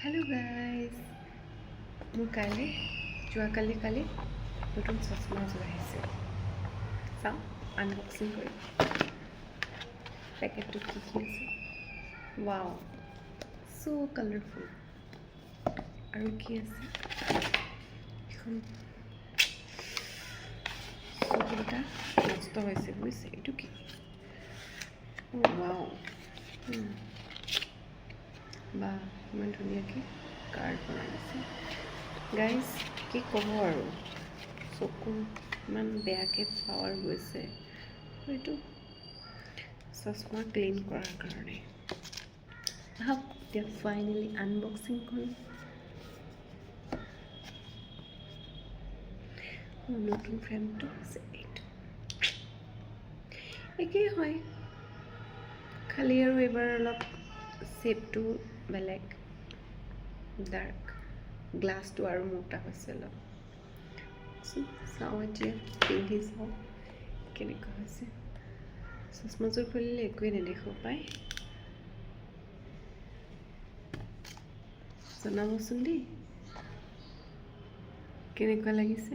hello guys মোৰ কালি নতুন চশমা এযোৰ আহিছে চাওঁ আনবক্সিং কৰি পেকেটটো কি আছে ৱাও সো কালাৰফুল আৰু কি আছে এখন চকুটা নষ্ট হৈছে বুজিছে এইটো কি ৱাও বা ইমান ধুনীয়াকৈ কাৰ্ড বনাই দিছে গাইজ কি ক'ব আৰু চকু ইমান বেয়াকৈ পাৱাৰ গৈছে এইটো চশমা ক্লিন কৰাৰ কাৰণে আহক এতিয়া ফাইনেলি আনবক্সিং কৰিম নতুন ফ্ৰেমটো আছে এইটো একেই হয় খালি আৰু এইবাৰ অলপ শ্বেপটো বেলেগ ডাৰ্ক গ্লাছটো আৰু মোটা হৈছে অলপ চাওঁ এতিয়া পিন্ধি চাওঁ কেনেকুৱা হৈছে চশমাযোৰ খুলিলে একোৱে নেদেখো পাই জনাবচোন দেই কেনেকুৱা লাগিছে